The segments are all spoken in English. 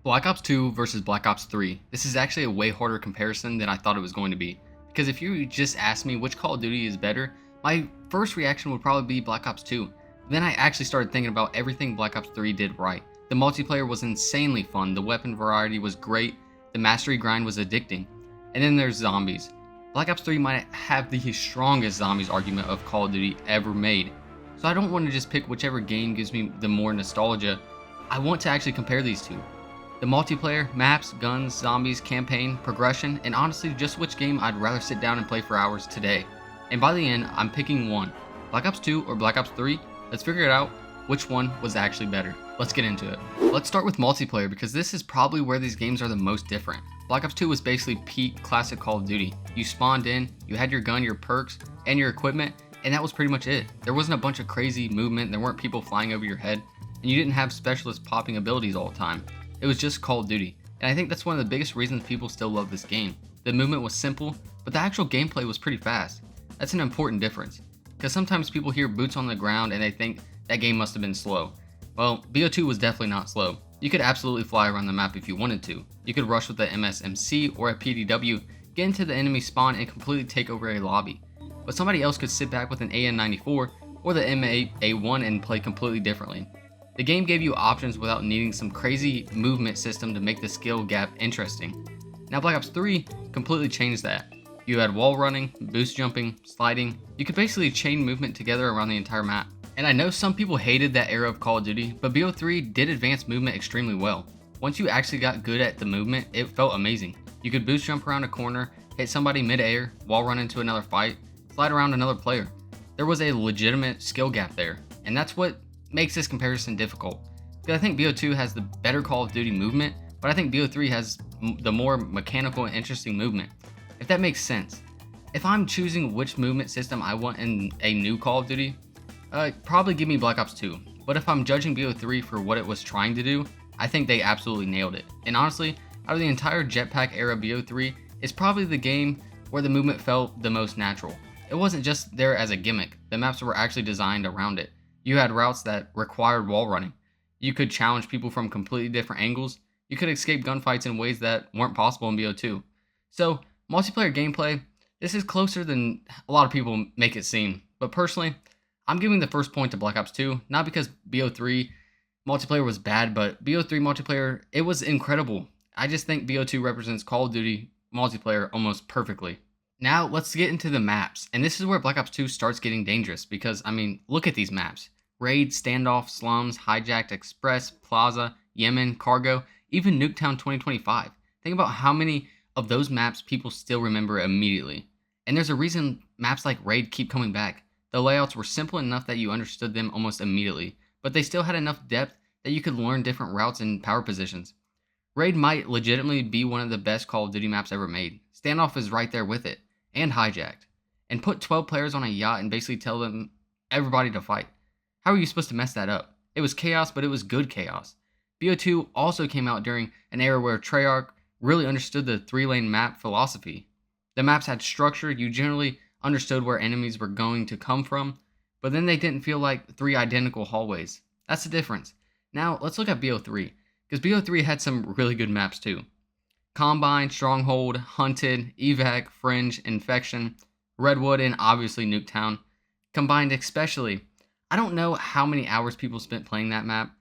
Black Ops 2 versus Black Ops 3. This is actually a way harder comparison than I thought it was going to be. Because if you just asked me which Call of Duty is better, my first reaction would probably be Black Ops 2. Then I actually started thinking about everything Black Ops 3 did right. The multiplayer was insanely fun, the weapon variety was great, the mastery grind was addicting. And then there's zombies. Black Ops 3 might have the strongest zombies argument of Call of Duty ever made. So I don't want to just pick whichever game gives me the more nostalgia. I want to actually compare these two. The multiplayer, maps, guns, zombies, campaign, progression, and honestly just which game I'd rather sit down and play for hours today. And by the end, I'm picking one. Black Ops 2 or Black Ops 3? Let's figure it out which one was actually better. Let's get into it. Let's start with multiplayer because this is probably where these games are the most different. Black Ops 2 was basically peak classic Call of Duty. You spawned in, you had your gun, your perks, and your equipment, and that was pretty much it. There wasn't a bunch of crazy movement, there weren't people flying over your head, and you didn't have specialists popping abilities all the time. It was just Call of Duty, and I think that's one of the biggest reasons people still love this game. The movement was simple, but the actual gameplay was pretty fast. That's an important difference, because sometimes people hear boots on the ground and they think that game must have been slow. Well, BO2 was definitely not slow. You could absolutely fly around the map if you wanted to. You could rush with the MSMC or a PDW, get into the enemy spawn and completely take over a lobby. But somebody else could sit back with an AN-94 or the MA1 and play completely differently. The game gave you options without needing some crazy movement system to make the skill gap interesting. Now Black Ops 3 completely changed that. You had wall running, boost jumping, sliding. You could basically chain movement together around the entire map. And I know some people hated that era of Call of Duty, but BO3 did advance movement extremely well. Once you actually got good at the movement, it felt amazing. You could boost jump around a corner, hit somebody mid-air, wall run into another fight, slide around another player. There was a legitimate skill gap there, and that's what makes this comparison difficult. Because I think BO2 has the better Call of Duty movement, but I think BO3 has the more mechanical and interesting movement. If that makes sense. If I'm choosing which movement system I want in a new Call of Duty, probably give me Black Ops 2. But if I'm judging BO3 for what it was trying to do, I think they absolutely nailed it. And honestly, out of the entire jetpack era, BO3 is probably the game where the movement felt the most natural. It wasn't just there as a gimmick, the maps were actually designed around it. You had routes that required wall running. You could challenge people from completely different angles. You could escape gunfights in ways that weren't possible in BO2. So, multiplayer gameplay, this is closer than a lot of people make it seem. But personally, I'm giving the first point to Black Ops 2, not because BO3 multiplayer was bad, but BO3 multiplayer, it was incredible. I just think BO2 represents Call of Duty multiplayer almost perfectly. Now, let's get into the maps. And this is where Black Ops 2 starts getting dangerous because, look at these maps. Raid, Standoff, Slums, Hijacked, Express, Plaza, Yemen, Cargo, even Nuketown 2025. Think about how many of those maps people still remember immediately. And there's a reason maps like Raid keep coming back. The layouts were simple enough that you understood them almost immediately, but they still had enough depth that you could learn different routes and power positions. Raid might legitimately be one of the best Call of Duty maps ever made. Standoff is right there with it, and Hijacked. And put 12 players on a yacht and basically tell them everybody to fight. How are you supposed to mess that up? It was chaos, but it was good chaos. BO2 also came out during an era where Treyarch really understood the 3-lane map philosophy. The maps had structure, you generally understood where enemies were going to come from, but then they didn't feel like 3 identical hallways. That's the difference. Now, let's look at BO3, because BO3 had some really good maps too. Combine, Stronghold, Hunted, Evac, Fringe, Infection, Redwood, and obviously Nuketown. Combined especially, I don't know how many hours people spent playing that map,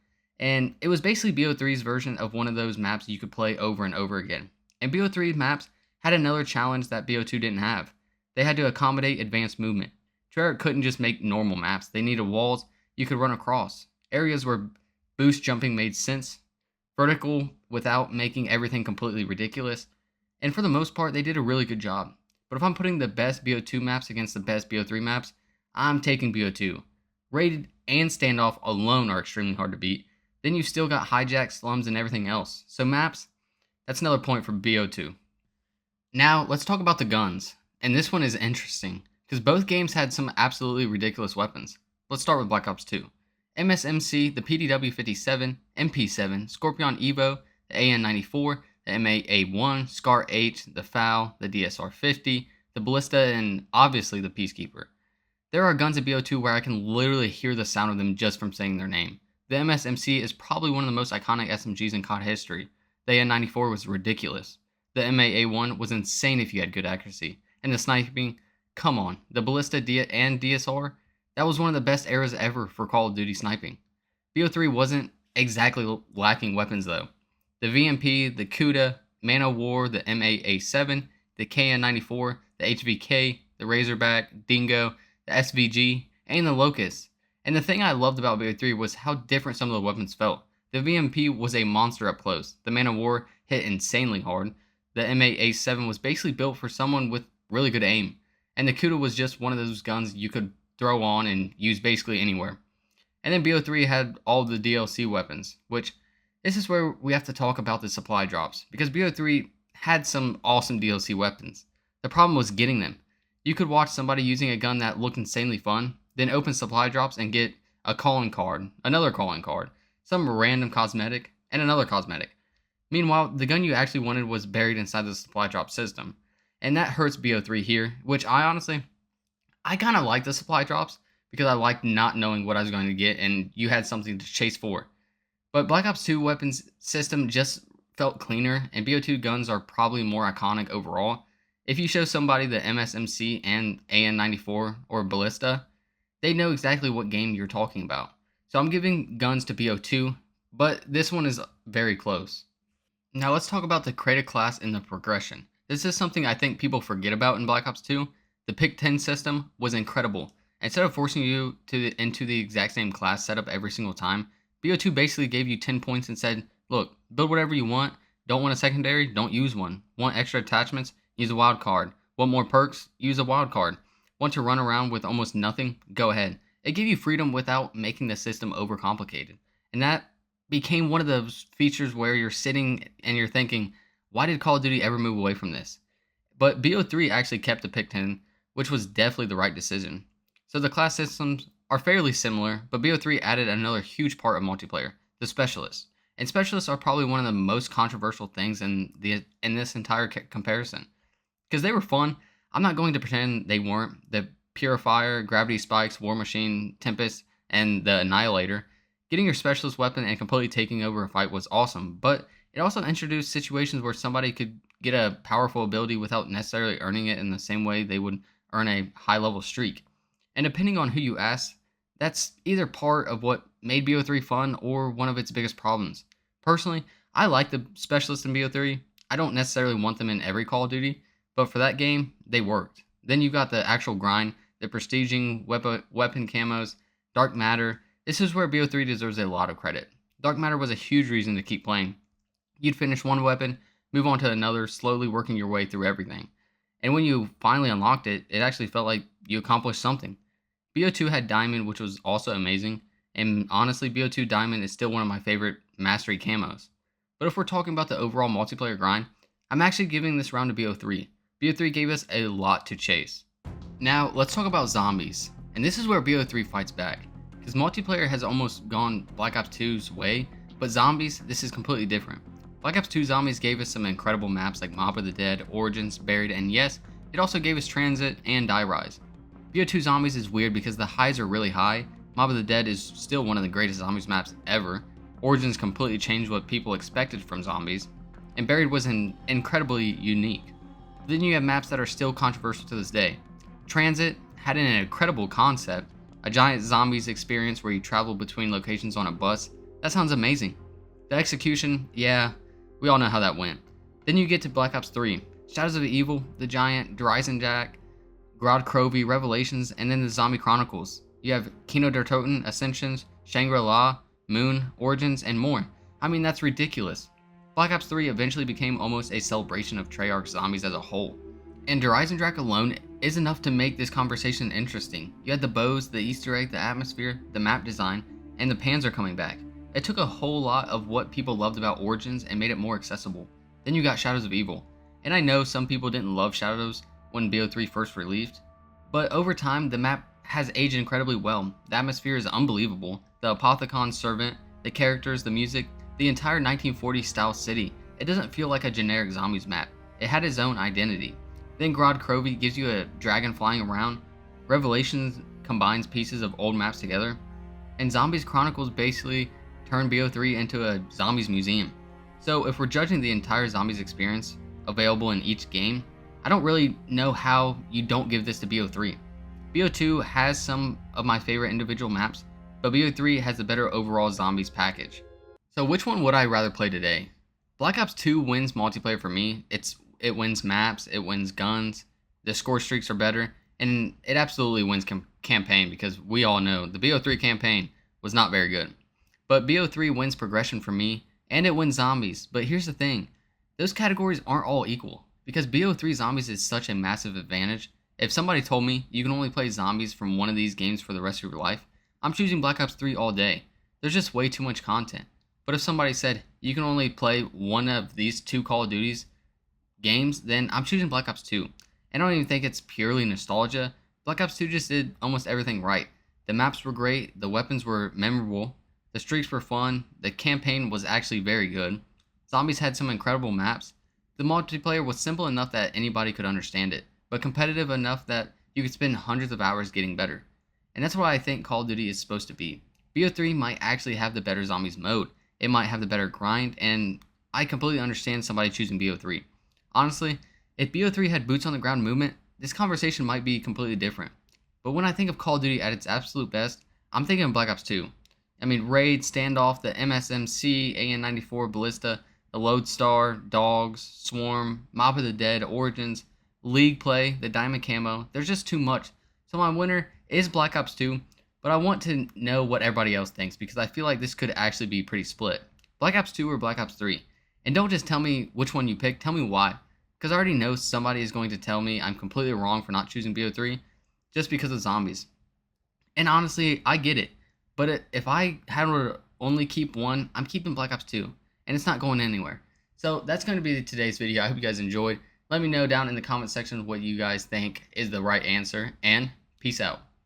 and it was basically BO3's version of one of those maps you could play over and over again. And BO3 maps had another challenge that BO2 didn't have. They had to accommodate advanced movement. Treyarch couldn't just make normal maps. They needed walls you could run across, areas where boost jumping made sense, vertical without making everything completely ridiculous, and for the most part, they did a really good job. But if I'm putting the best BO2 maps against the best BO3 maps, I'm taking BO2. Raid and Standoff alone are extremely hard to beat. Then you've still got Hijack, Slums, and everything else. So maps, that's another point for BO2. Now, let's talk about the guns. And this one is interesting, because both games had some absolutely ridiculous weapons. Let's start with Black Ops 2. MSMC, the PDW-57, MP7, Scorpion Evo, the AN-94, the MA1, Scar H, the FAL, the DSR-50, the Ballista, and obviously the Peacekeeper. There are guns at BO2 where I can literally hear the sound of them just from saying their name. The MSMC is probably one of the most iconic SMGs in COD history. The AN-94 was ridiculous. The MAA-1 was insane if you had good accuracy. And the sniping, come on, the Ballista and DSR, that was one of the best eras ever for Call of Duty sniping. BO3 wasn't exactly lacking weapons though. The VMP, the Kuda, Man of War, the MAA-7, the KN-94, the HVK, the Razorback, Dingo, the SVG, and the Locust. And the thing I loved about BO3 was how different some of the weapons felt. The VMP was a monster up close. The Man of War hit insanely hard. The MAA-7 was basically built for someone with really good aim. And the Kuda was just one of those guns you could throw on and use basically anywhere. And then BO3 had all the DLC weapons, which this is where we have to talk about the supply drops, because BO3 had some awesome DLC weapons. The problem was getting them. You could watch somebody using a gun that looked insanely fun, then open supply drops and get a calling card, another calling card, some random cosmetic, and another cosmetic. Meanwhile, the gun you actually wanted was buried inside the supply drop system. And that hurts BO3 here, which I kind of like the supply drops, because I liked not knowing what I was going to get and you had something to chase for. But Black Ops 2 weapons system just felt cleaner, and BO2 guns are probably more iconic overall. If you show somebody the MSMC and AN-94 or Ballista, they know exactly what game you're talking about. So I'm giving guns to BO2, but this one is very close. Now let's talk about the creative class and the progression. This is something I think people forget about in Black Ops 2. The Pick 10 system was incredible. Instead of forcing you into the exact same class setup every single time, BO2 basically gave you 10 points and said, look, build whatever you want. Don't want a secondary? Don't use one. Want extra attachments? Use a wild card. Want more perks? Use a wild card. Want to run around with almost nothing? Go ahead. It gave you freedom without making the system overcomplicated. And that became one of those features where you're sitting and you're thinking, why did Call of Duty ever move away from this? But BO3 actually kept the Pick 10, which was definitely the right decision. So the class systems are fairly similar, but BO3 added another huge part of multiplayer, the specialists. And specialists are probably one of the most controversial things in this entire comparison. Because they were fun. I'm not going to pretend they weren't. The Purifier, Gravity Spikes, War Machine, Tempest, and the Annihilator. Getting your specialist weapon and completely taking over a fight was awesome, but it also introduced situations where somebody could get a powerful ability without necessarily earning it in the same way they would earn a high-level streak. And depending on who you ask, that's either part of what made BO3 fun or one of its biggest problems. Personally, I like the specialists in BO3. I don't necessarily want them in every Call of Duty, but for that game, they worked. Then you got the actual grind, the prestiging weapon camos, Dark Matter. This is where BO3 deserves a lot of credit. Dark Matter was a huge reason to keep playing. You'd finish one weapon, move on to another, slowly working your way through everything. And when you finally unlocked it, it actually felt like you accomplished something. BO2 had Diamond, which was also amazing, and honestly, BO2 Diamond is still one of my favorite mastery camos. But if we're talking about the overall multiplayer grind, I'm actually giving this round to BO3. BO3 gave us a lot to chase. Now, let's talk about zombies. And this is where BO3 fights back, because multiplayer has almost gone Black Ops 2's way, but zombies, this is completely different. Black Ops 2 Zombies gave us some incredible maps like Mob of the Dead, Origins, Buried, and yes, it also gave us Transit and Die Rise. BO2 Zombies is weird because the highs are really high. Mob of the Dead is still one of the greatest zombies maps ever. Origins completely changed what people expected from zombies. And Buried was incredibly unique. Then you have maps that are still controversial to this day. Transit had an incredible concept, a giant zombies experience where you travel between locations on a bus. That sounds amazing. The execution, yeah, we all know how that went. Then you get to Black Ops 3, Shadows of Evil, The Giant, Horizon Jack, Grodd Krovi, Revelations, and then the Zombie Chronicles. You have Kino der Toten, Ascensions, Shangri-La, Moon, Origins, and more. I mean, that's ridiculous. Black Ops 3 eventually became almost a celebration of Treyarch zombies as a whole. And Horizon Jack alone is enough to make this conversation interesting. You had the bows, the Easter egg, the atmosphere, the map design, and the Panzer coming back. It took a whole lot of what people loved about Origins and made it more accessible. Then you got Shadows of Evil. And I know some people didn't love Shadows when BO3 first released, but over time the map has aged incredibly well. The atmosphere is unbelievable. The Apothecon Servant, the characters, the music, the entire 1940s style city. It doesn't feel like a generic zombies map. It had its own identity. Then Grodd Krovi gives you a dragon flying around. Revelations combines pieces of old maps together. And Zombies Chronicles basically turned BO3 into a zombies museum. So if we're judging the entire zombies experience available in each game, I don't really know how you don't give this to BO3. BO2 has some of my favorite individual maps, but BO3 has a better overall zombies package. So which one would I rather play today? Black Ops 2 wins multiplayer for me. It wins maps, it wins guns, the score streaks are better, and it absolutely wins campaign because we all know the BO3 campaign was not very good. But BO3 wins progression for me, and it wins zombies. But here's the thing, those categories aren't all equal because BO3 zombies is such a massive advantage. If somebody told me you can only play zombies from one of these games for the rest of your life, I'm choosing Black Ops 3 all day. There's just way too much content. But if somebody said you can only play one of these two Call of Duties games, then I'm choosing Black Ops 2. I don't even think it's purely nostalgia. Black Ops 2 just did almost everything right. The maps were great, the weapons were memorable, the streaks were fun, the campaign was actually very good. Zombies had some incredible maps. The multiplayer was simple enough that anybody could understand it, but competitive enough that you could spend hundreds of hours getting better. And that's what I think Call of Duty is supposed to be. BO3 might actually have the better zombies mode. It might have the better grind, and I completely understand somebody choosing BO3. Honestly, if BO3 had boots on the ground movement, this conversation might be completely different. But when I think of Call of Duty at its absolute best, I'm thinking of Black Ops 2. I mean, Raid, Standoff, the MSMC, AN-94, Ballista, the Lodestar, Dogs, Swarm, Mob of the Dead, Origins, League Play, the Diamond Camo. There's just too much. So my winner is Black Ops 2, but I want to know what everybody else thinks because I feel like this could actually be pretty split. Black Ops 2 or Black Ops 3? And don't just tell me which one you pick, tell me why. Because I already know somebody is going to tell me I'm completely wrong for not choosing BO3 just because of zombies. And honestly, I get it. But if I had to only keep one, I'm keeping Black Ops 2. And it's not going anywhere. So that's going to be today's video. I hope you guys enjoyed. Let me know down in the comment section what you guys think is the right answer. And peace out.